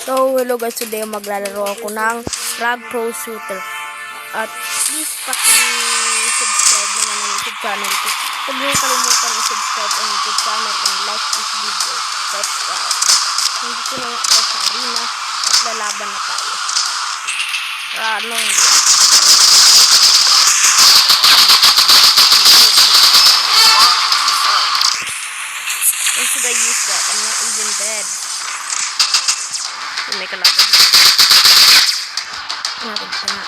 So, hello guys, today maglalaro ako ng Frog Pro Shooter. At please paki-subscribe naman ang YouTube channel ko. Huwag niyo kalimutan i-subscribe ang YouTube channel and like this video. Let's go. Nandito na tayo sa arena at lalaban na tayo. Ranong. Why should I use that? I'm not even dead. May kalaban dito. Natin siya na.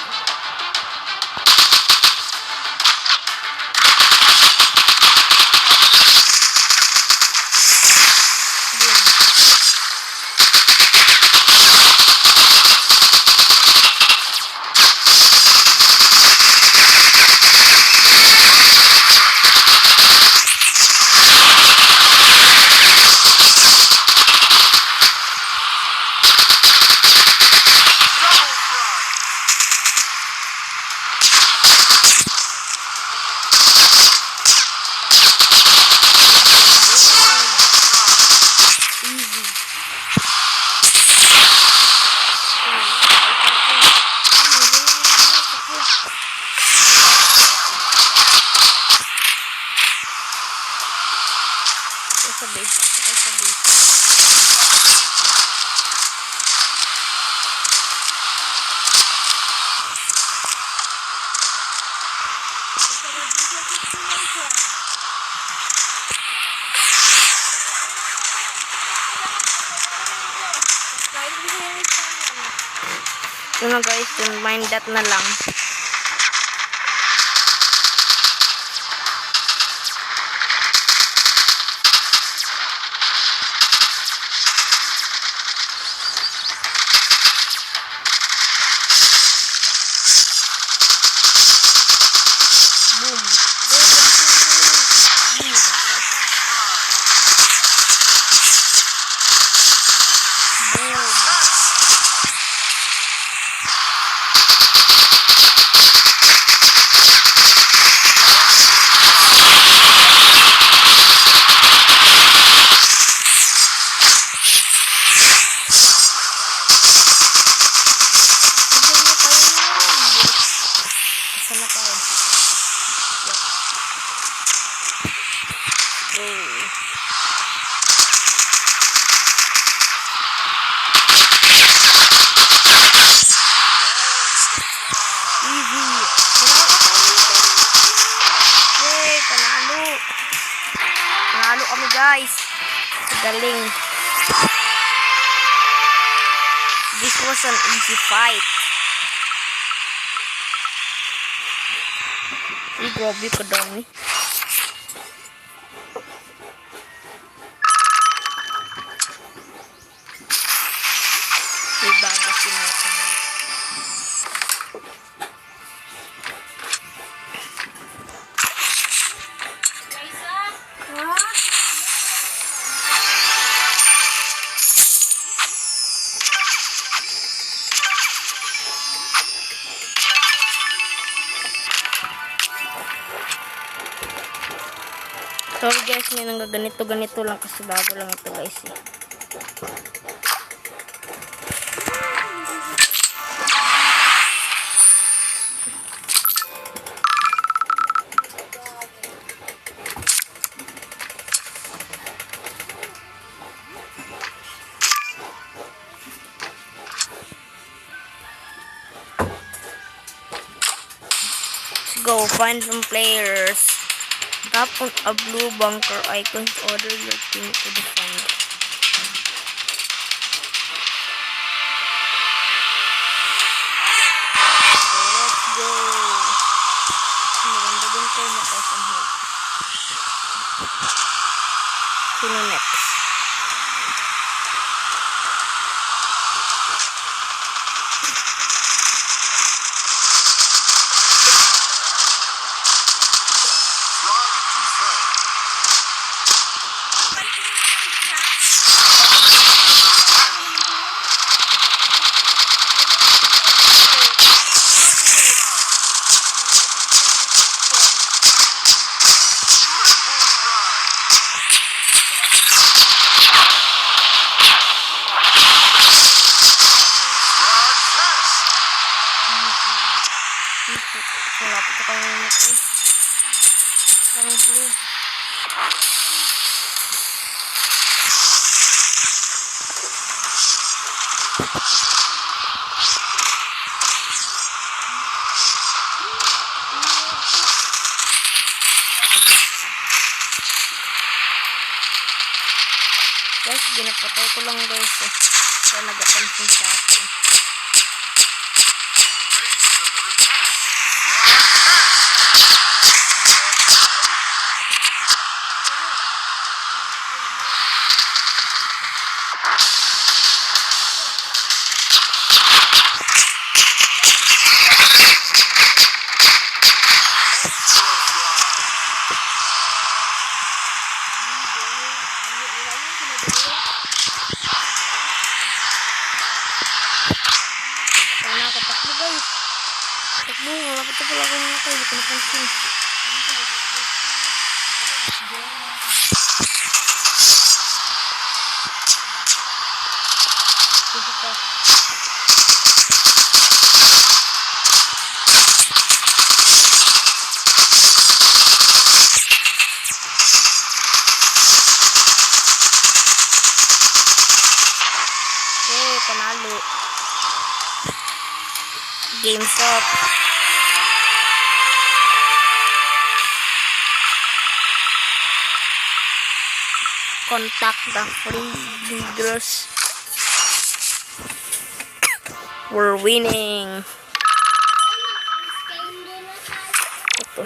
Yun na guys, yun, mind that na lang. Panalo kami guys. Galing. This was an easy fight. Grabe ka dami. Ibagas yun natin. Sorry guys, may ganito lang kasi bago lang ito guys eh. Let's go find some players. Tap on a blue bunker icon to order your team to defend. Okay, let's go. Maganda din po makasang help. Sino next? Malapit na kami namatay. Parang blue. Guys, ginapatay ko lang guys eh. Kaya nag-apansin sa akin. Nakatakbo guys. Takbo, malapit na pala ako namatay. Hindi ko napansin. Okay, panalo. Game's up. Contact the free leaders. We're winning. Ito.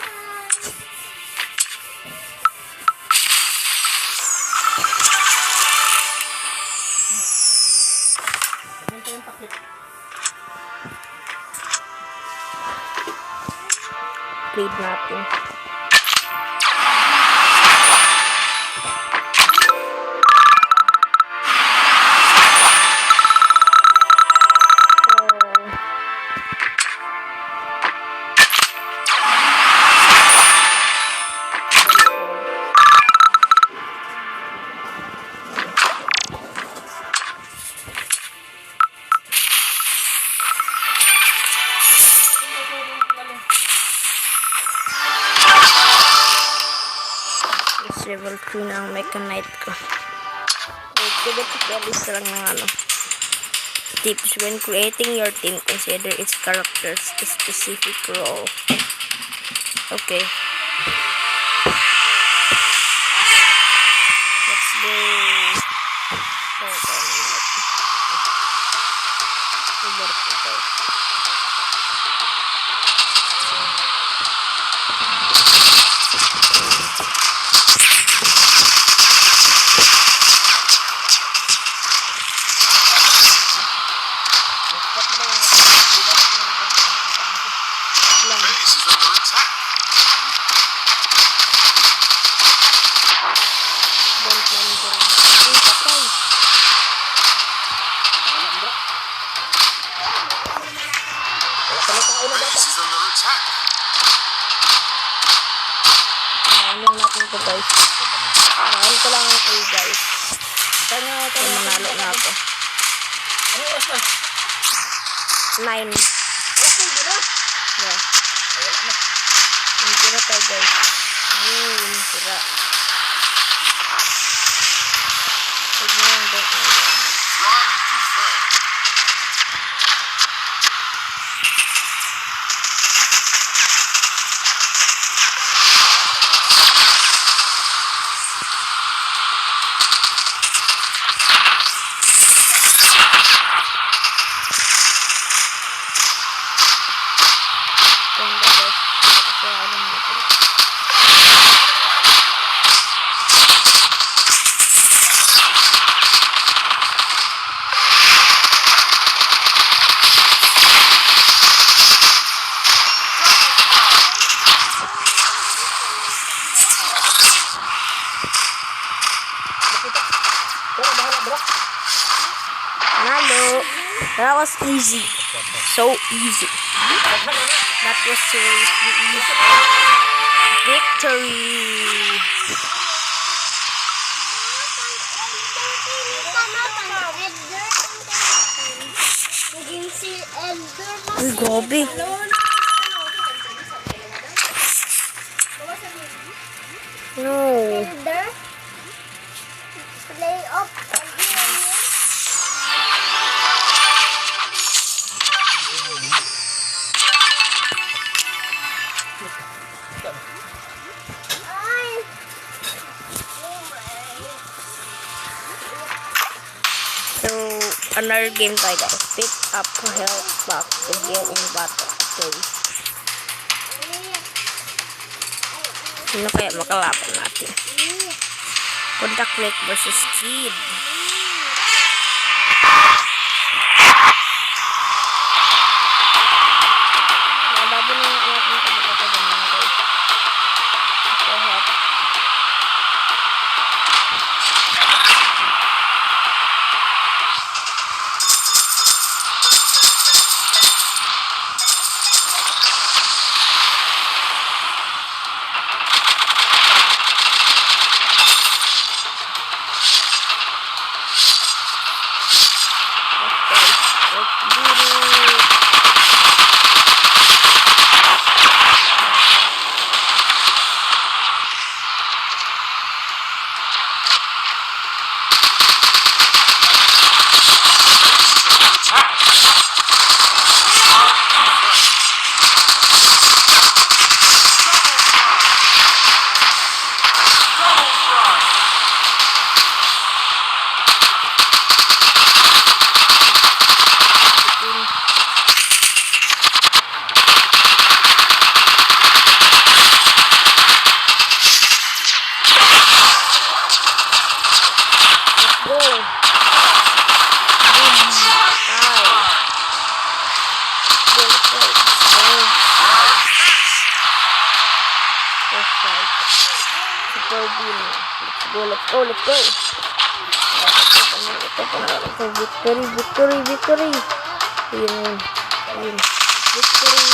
Trade natin. Level 3 na ang Mechanite ko. Wait, tips lang ng ano. Tips: when creating your team, consider its character's specific role. Okay. Let's go. Ano natin ito guys. Ano ko lang ito guys. Manalo na ako. Ano oras na? 9. Yeah. Wala na. Hindi na tayo guys. Sira. Huwag mo yung dot na. Nalo. That was easy. So easy. That was seriously easy. Victory. Uy, grabe. So, another game tayo guys. Pick up health back to heal in battle. Okay. Sino kaya makalaban natin? Contact Rick versus Kid. Laban na natin ito magkakagan na guys. Okay, health. Let's go. Victory. Ayun. Victory.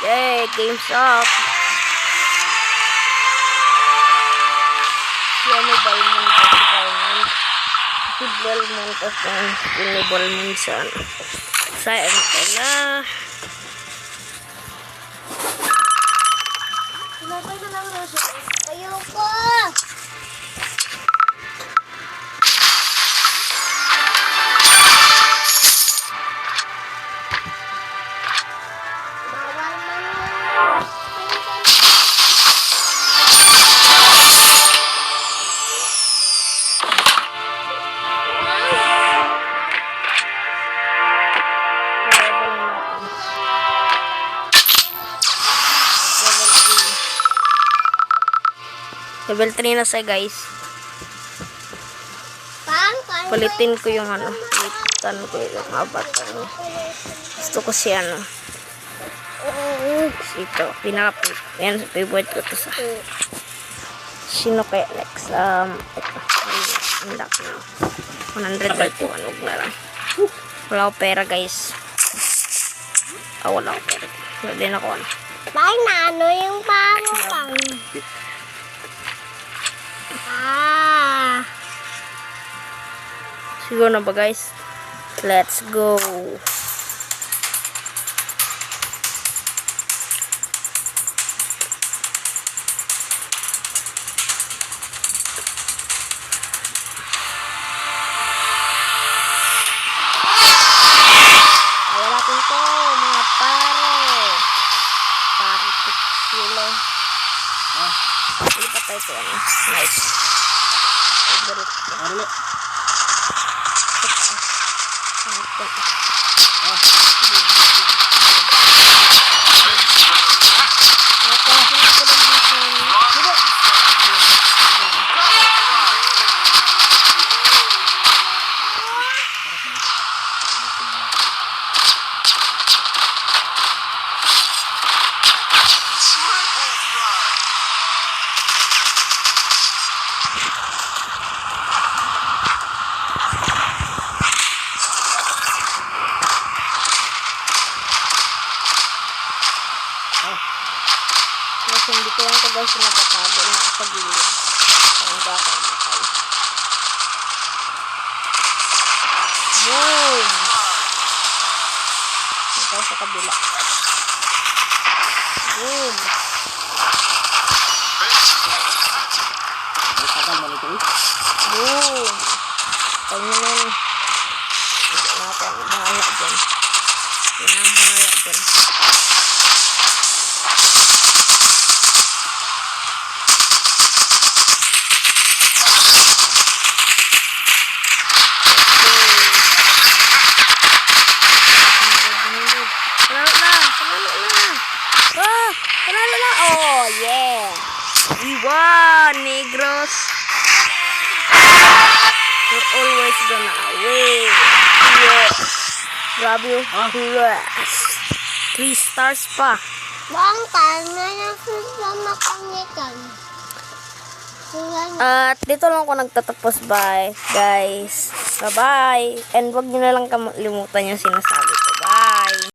Yay, game's up. Ano Balmond kasi Balmond. Si Balmond kasi ini Balmond sa ML na. Sinapay na lang Rosie. Ayoko! Level 3 na siya guys. Palitin ko yung palitan ko yung avatar. Gusto ko siya ito, yan, favorite ko to sa sino kaya next, ito, unlock na 131, huwag na lang. Wala ko pera guys. Wala ko pera. Wala din ako Bakit na ano yung pango pang? Siguro na ba guys? Let's go. Ayan natin to mga pare. Pare sila. Lipat tayo ito. Nice. Favorite ko. Ano? Kasi hindi ko lang ito guys nagtatago na sa gilid. Ang baka matay. Boom! Ito sa kabila. Boom! nyo na yun. Hindi na ako ang bahala dyan. Hindi na ang bahala dyan. Panalo na! Oh, yeah! We won, Negros! We're always gonna win! Yes! Grabe yung yes! 3 stars pa! Bang na yung susama kangitan. At dito lang ako nagtatapos. Bye, guys! Bye-bye! And wag nyo na lang kalimutan yung sinasabi ko.